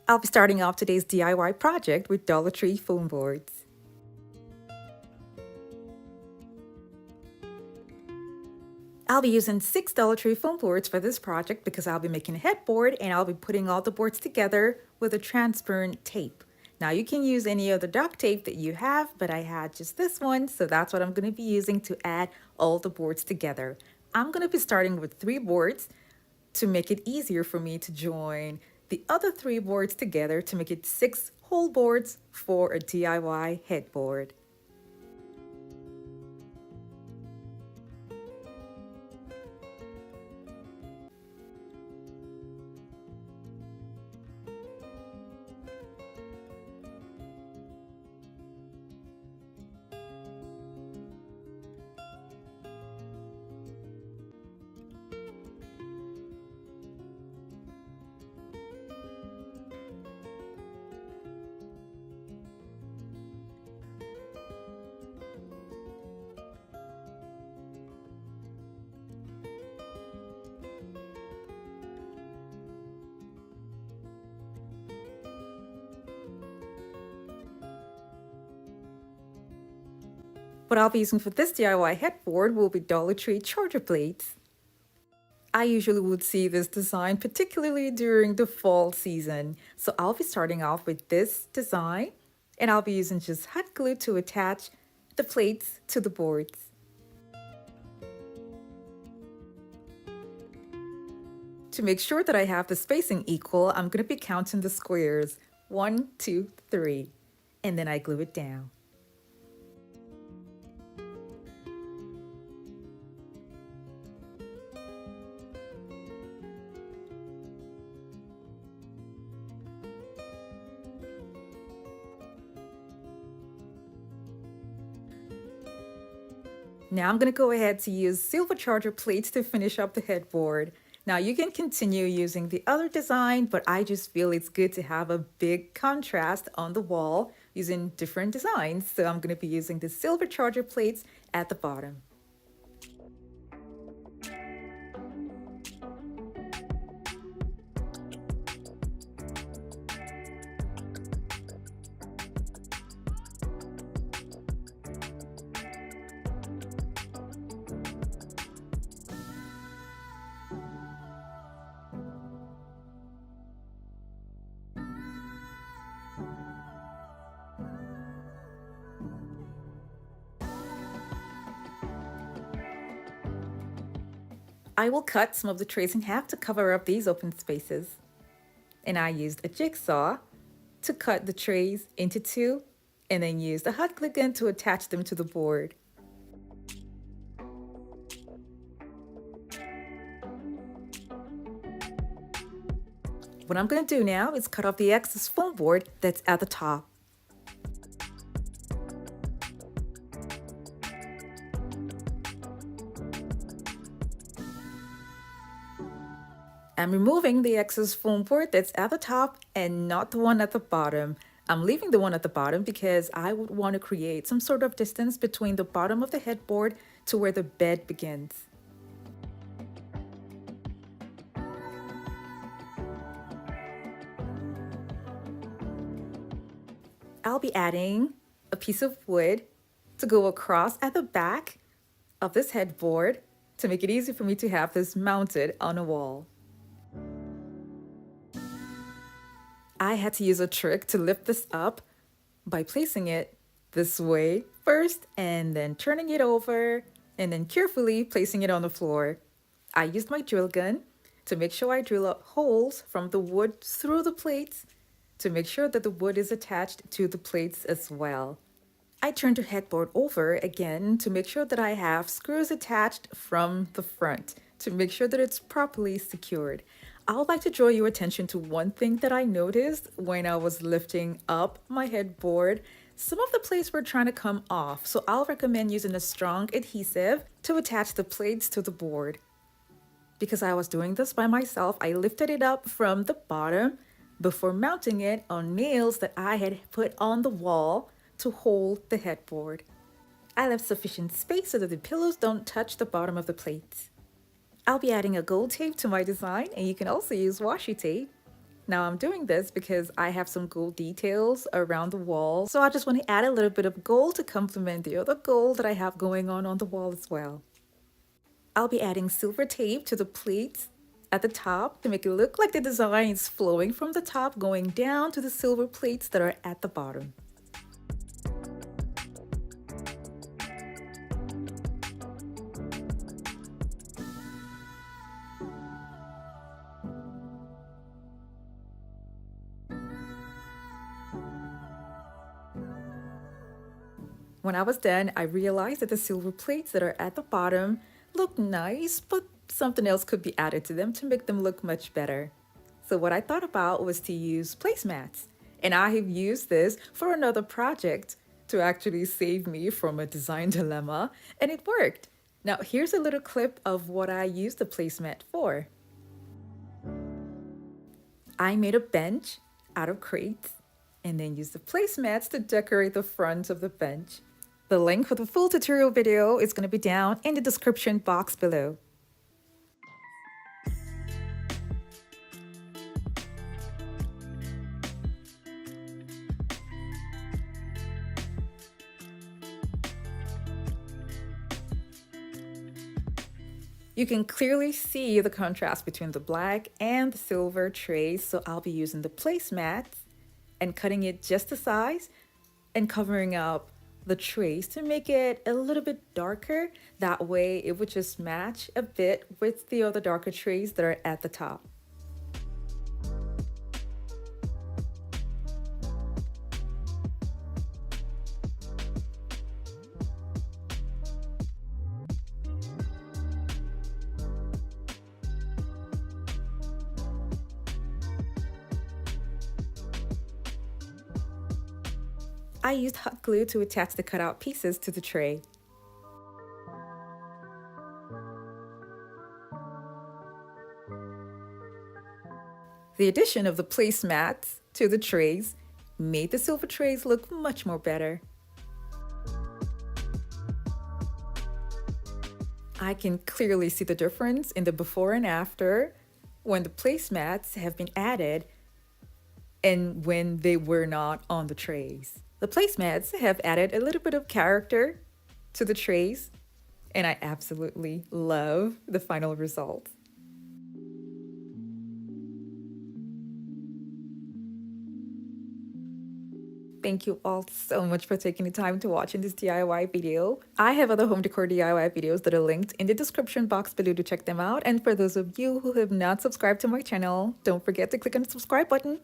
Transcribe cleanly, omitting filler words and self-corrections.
I'll be starting off today's DIY project with Dollar Tree foam boards. I'll be using 6 Dollar Tree foam boards for this project because I'll be making a headboard and I'll be putting all the boards together with a transparent tape. Now you can use any other duct tape that you have, but I had just this one, so that's what I'm going to be using to add all the boards together. I'm going to be starting with 3 boards to make it easier for me to join the other 3 boards together to make it 6 whole boards for a DIY headboard. What I'll be using for this DIY headboard will be Dollar Tree charger plates. I usually would see this design particularly during the fall season, so I'll be starting off with this design and I'll be using just hot glue to attach the plates to the boards. To make sure that I have the spacing equal, I'm going to be counting the squares. 1, 2, 3, and then I glue it down. Now I'm going to go ahead to use silver charger plates to finish up the headboard. Now you can continue using the other design, but I just feel it's good to have a big contrast on the wall using different designs. So I'm going to be using the silver charger plates at the bottom. I will cut some of the trays in half to cover up these open spaces. And I used a jigsaw to cut the trays into 2 and then used a hot glue gun to attach them to the board. What I'm going to do now is cut off the excess foam board that's at the top. I'm removing the excess foam board that's at the top and not the one at the bottom. I'm leaving the one at the bottom because I would want to create some sort of distance between the bottom of the headboard to where the bed begins. I'll be adding a piece of wood to go across at the back of this headboard to make it easy for me to have this mounted on a wall. I had to use a trick to lift this up by placing it this way first and then turning it over and then carefully placing it on the floor. I used my drill gun to make sure I drill up holes from the wood through the plates to make sure that the wood is attached to the plates as well. I turned the headboard over again to make sure that I have screws attached from the front to make sure that it's properly secured. I would like to draw your attention to one thing that I noticed when I was lifting up my headboard. Some of the plates were trying to come off, so I'll recommend using a strong adhesive to attach the plates to the board. Because I was doing this by myself, I lifted it up from the bottom before mounting it on nails that I had put on the wall to hold the headboard. I left sufficient space so that the pillows don't touch the bottom of the plates. I'll be adding a gold tape to my design, and you can also use washi tape. Now I'm doing this because I have some gold details around the wall, so I just want to add a little bit of gold to complement the other gold that I have going on the wall as well. I'll be adding silver tape to the plates at the top to make it look like the design is flowing from the top going down to the silver plates that are at the bottom. When I was done, I realized that the silver plates that are at the bottom look nice, but something else could be added to them to make them look much better. So what I thought about was to use placemats. And I have used this for another project to actually save me from a design dilemma, and it worked. Now here's a little clip of what I used the placemat for. I made a bench out of crates and then used the placemats to decorate the front of the bench. The link for the full tutorial video is going to be down in the description box below. You can clearly see the contrast between the black and the silver trays, so I'll be using the placemats and cutting it just the size and covering up the trays to make it a little bit darker. That way it would just match a bit with the other darker trays that are at the top. I used hot glue to attach the cutout pieces to the tray. The addition of the placemats to the trays made the silver trays look much more better. I can clearly see the difference in the before and after when the placemats have been added and when they were not on the trays. The placemats have added a little bit of character to the trays, and I absolutely love the final result. Thank you all so much for taking the time to watch in this DIY video. I have other home decor DIY videos that are linked in the description box below to check them out. And for those of you who have not subscribed to my channel, don't forget to click on the subscribe button.